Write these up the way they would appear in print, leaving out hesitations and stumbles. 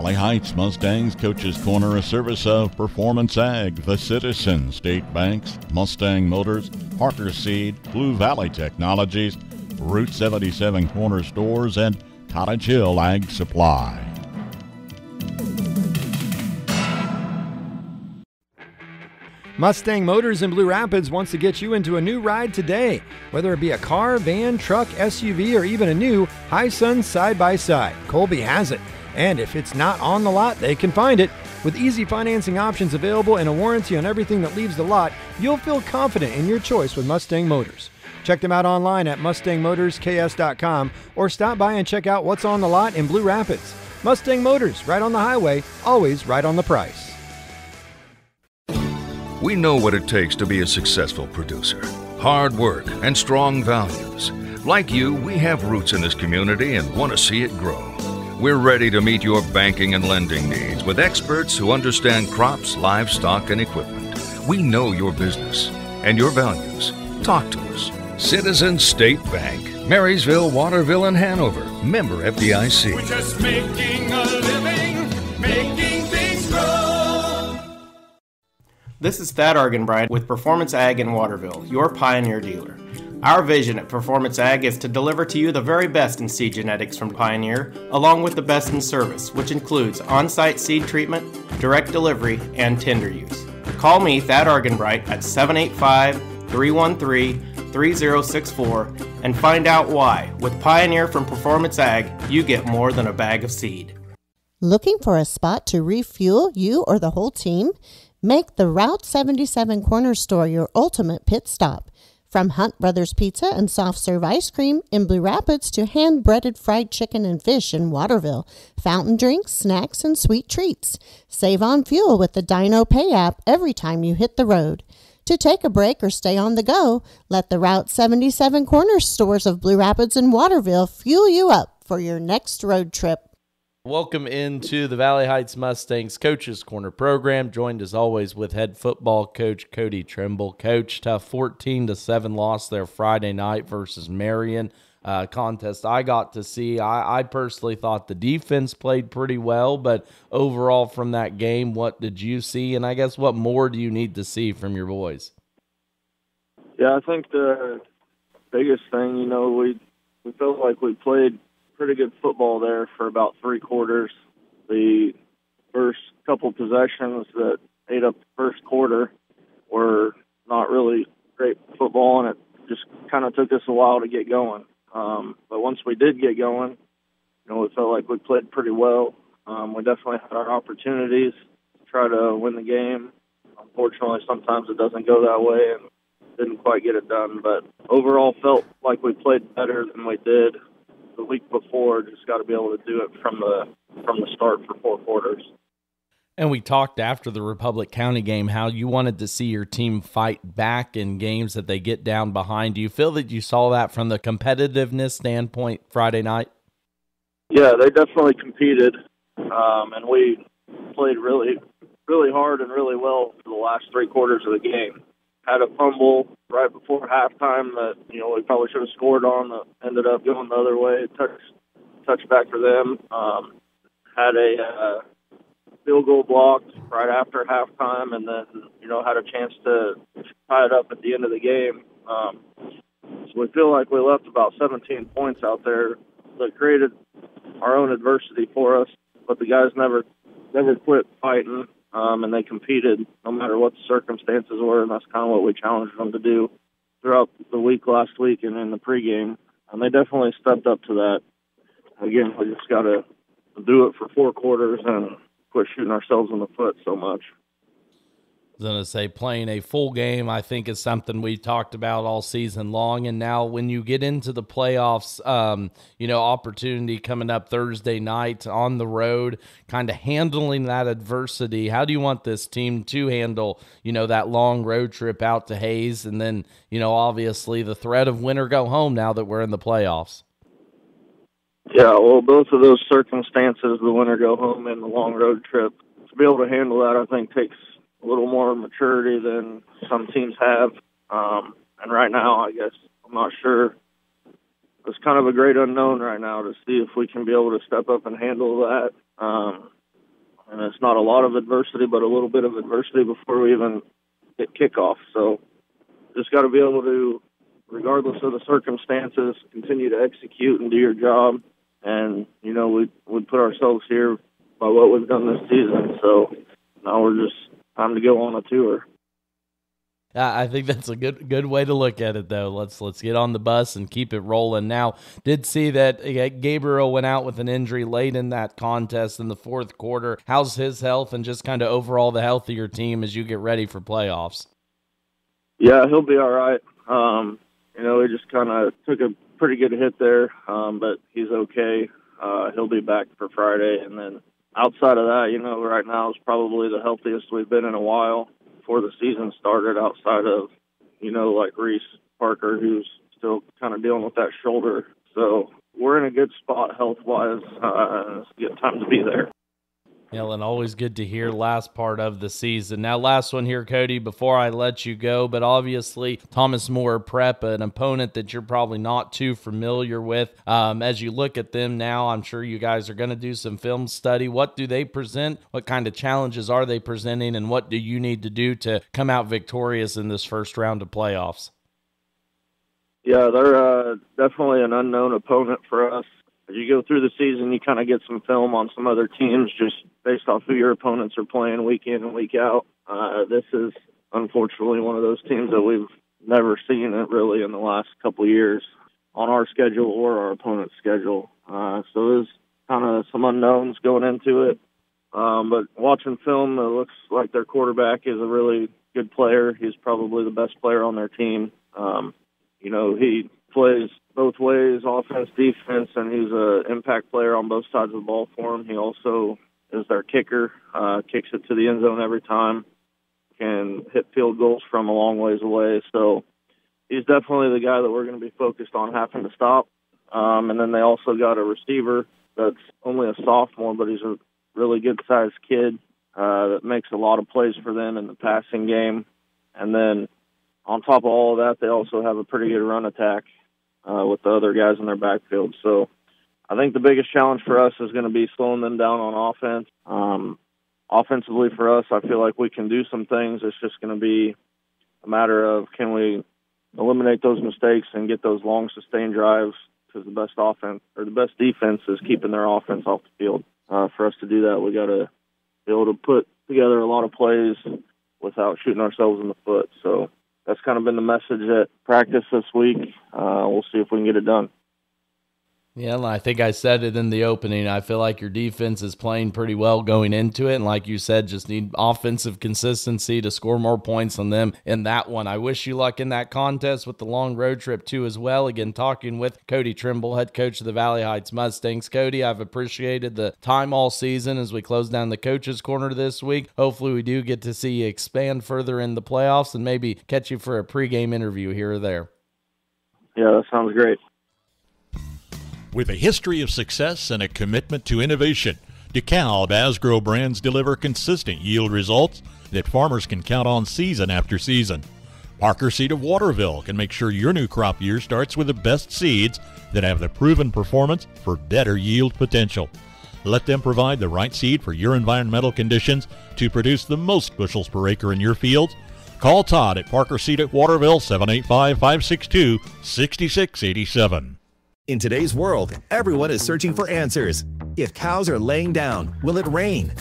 Valley Heights Mustangs Coaches Corner, a service of Performance Ag, The Citizen, State Banks, Mustang Motors, Parker Seed, Blue Valley Technologies, Route 77 Corner Stores, and Cottage Hill Ag Supply. Mustang Motors in Blue Rapids wants to get you into a new ride today. Whether it be a car, van, truck, SUV, or even a new Hisun side-by-side, Colby has it. And if it's not on the lot, they can find it. With easy financing options available and a warranty on everything that leaves the lot, you'll feel confident in your choice with Mustang Motors. Check them out online at mustangmotorsks.com or stop by and check out what's on the lot in Blue Rapids. Mustang Motors, right on the highway, always right on the price. We know what it takes to be a successful producer. Hard work and strong values. Like you, we have roots in this community and want to see it grow. We're ready to meet your banking and lending needs with experts who understand crops, livestock, and equipment. We know your business and your values. Talk to us. Citizen State Bank, Marysville, Waterville, and Hanover. Member FDIC. We're just making a living, making things grow. This is Thad Arganbright with Performance Ag in Waterville, your Pioneer dealer. Our vision at Performance Ag is to deliver to you the very best in seed genetics from Pioneer, along with the best in service, which includes on-site seed treatment, direct delivery, and tender use. Call me, Thad Arganbright, at 785-313-3064 and find out why. With Pioneer from Performance Ag, you get more than a bag of seed. Looking for a spot to refuel you or the whole team? Make the Route 77 Corner Store your ultimate pit stop. From Hunt Brothers Pizza and soft serve ice cream in Blue Rapids to hand-breaded fried chicken and fish in Waterville, fountain drinks, snacks, and sweet treats. Save on fuel with the Dino Pay app every time you hit the road. To take a break or stay on the go, let the Route 77 Corner Stores of Blue Rapids and Waterville fuel you up for your next road trip. Welcome into the Valley Heights Mustangs Coaches Corner program, joined as always with head football coach Cody Trimble. Coach, tough 14-7 loss there Friday night versus Marion. Contest I got to see. I personally thought the defense played pretty well, but overall from that game, what did you see? And I guess what more do you need to see from your boys? Yeah, I think the biggest thing, we felt like we played pretty good football there for about three quarters. The first couple possessions that ate up the first quarter were not really great football, and it just kind of took us a while to get going. But once we did get going, we felt like we played pretty well. We definitely had our opportunities to try to win the game. Unfortunately, sometimes it doesn't go that way and didn't quite get it done. But overall, felt like we played better than we did the week before. Just got to be able to do it from the start for four quarters. And we talked after the Republic County game how you wanted to see your team fight back in games that they get down behind. Do you feel that you saw that from the competitiveness standpoint Friday night? Yeah, they definitely competed, and we played really, really hard and really well for the last three quarters of the game. Had a fumble right before halftime that we probably should have scored on. That ended up going the other way. Touchback for them. Had a field goal blocked right after halftime, and then had a chance to tie it up at the end of the game. So we feel like we left about 17 points out there that created our own adversity for us. But the guys never quit fighting. And they competed no matter what the circumstances were, and that's kind of what we challenged them to do throughout the week last week and in the pregame. And they definitely stepped up to that. Again, we just got to do it for four quarters and quit shooting ourselves in the foot so much. I was going to say, playing a full game, I think, is something we talked about all season long. And now when you get into the playoffs, opportunity coming up Thursday night on the road, kind of handling that adversity. How do you want this team to handle, that long road trip out to Hayes? And then, obviously the threat of win or go home now that we're in the playoffs. Yeah, well, both of those circumstances, the win or go home and the long road trip, to be able to handle that, I think takes a little more maturity than some teams have. And right now, I guess, I'm not sure. It's kind of a great unknown right now to see if we can be able to step up and handle that. and it's not a lot of adversity, but a little bit of adversity before we even hit kickoff. So just got to be able to, regardless of the circumstances, continue to execute and do your job. And, you know, we put ourselves here by what we've done this season. So now we're just time to go on a tour. I think that's a good way to look at it, though. Let's get on the bus and keep it rolling. Now, did see that Gabriel went out with an injury late in that contest in the fourth quarter. How's his health and just kind of overall the health of your team as you get ready for playoffs? Yeah, he'll be all right. You know, he just kind of took a pretty good hit there, but he's okay. He'll be back for Friday. And then outside of that, you know, right now is probably the healthiest we've been in a while before the season started, outside of, you know, like Reese Parker, who's still kind of dealing with that shoulder. So we're in a good spot health-wise. It's a good time to be there. Yeah, and always good to hear last part of the season. Now, last one here, Cody, before I let you go, but obviously Thomas More Prep, an opponent that you're probably not too familiar with. As you look at them now, I'm sure you guys are going to do some film study. What do they present? What kind of challenges are they presenting, and what do you need to do to come out victorious in this first round of playoffs? Yeah, they're definitely an unknown opponent for us. As you go through the season, you kind of get some film on some other teams just based off who your opponents are playing week in and week out. This is unfortunately one of those teams that we've never seen it really in the last couple of years on our schedule or our opponent's schedule. So there's kind of some unknowns going into it. But watching film, it looks like their quarterback is a really good player. He's probably the best player on their team. You know, he plays both ways, offense, defense, and he's an impact player on both sides of the ball for him. He also is their kicker, kicks it to the end zone every time, can hit field goals from a long ways away. So he's definitely the guy that we're going to be focused on having to stop. And then they also got a receiver that's only a sophomore, but he's a really good-sized kid that makes a lot of plays for them in the passing game. And then on top of all of that, they also have a pretty good run attack with the other guys in their backfield. So I think the biggest challenge for us is going to be slowing them down on offense. Offensively for us, I feel like we can do some things. It's just going to be a matter of can we eliminate those mistakes and get those long sustained drives, because the best offense or the best defense is keeping their offense off the field. For us to do that, we got to be able to put together a lot of plays without shooting ourselves in the foot. So that's kind of been the message at practice this week. We'll see if we can get it done. Yeah, and I think I said it in the opening. I feel like your defense is playing pretty well going into it. And like you said, just need offensive consistency to score more points on them in that one. I wish you luck in that contest with the long road trip too as well. Again, talking with Cody Trimble, head coach of the Valley Heights Mustangs. Cody, I've appreciated the time all season as we close down the coaches corner this week. Hopefully we do get to see you expand further in the playoffs and maybe catch you for a pregame interview here or there. Yeah, that sounds great. With a history of success and a commitment to innovation, DeKalb Asgrow brands deliver consistent yield results that farmers can count on season after season. Parker Seed of Waterville can make sure your new crop year starts with the best seeds that have the proven performance for better yield potential. Let them provide the right seed for your environmental conditions to produce the most bushels per acre in your fields. Call Todd at Parker Seed at Waterville, 785-562-6687. In today's world, everyone is searching for answers. If cows are laying down, will it rain?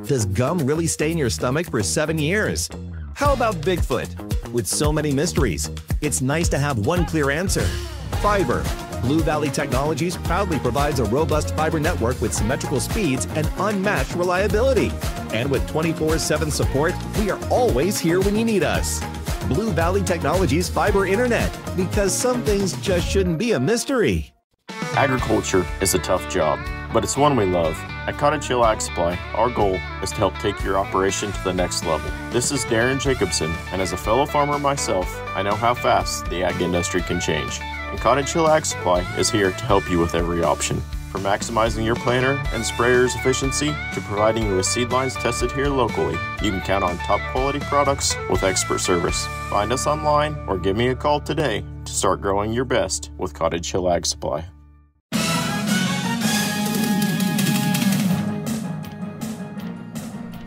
Does gum really stay in your stomach for 7 years? How about Bigfoot? With so many mysteries, it's nice to have one clear answer. Fiber. Blue Valley Technologies proudly provides a robust fiber network with symmetrical speeds and unmatched reliability. And with 24/7 support, we are always here when you need us. Blue Valley Technologies Fiber Internet, because some things just shouldn't be a mystery. Agriculture is a tough job, but it's one we love. At Cottage Hill Ag Supply, our goal is to help take your operation to the next level. This is Darren Jacobson, and as a fellow farmer myself, I know how fast the ag industry can change. And Cottage Hill Ag Supply is here to help you with every option. From maximizing your planter and sprayer's efficiency to providing you with seed lines tested here locally, you can count on top quality products with expert service. Find us online or give me a call today to start growing your best with Cottage Hill Ag Supply.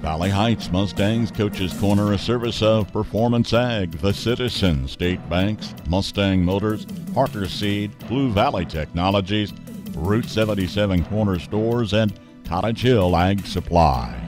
Valley Heights Mustangs Coaches Corner, a service of Performance Ag, The Citizen, State Banks, Mustang Motors, Parker Seed, Blue Valley Technologies, Route 77 Corner Stores, and Cottage Hill Ag Supply.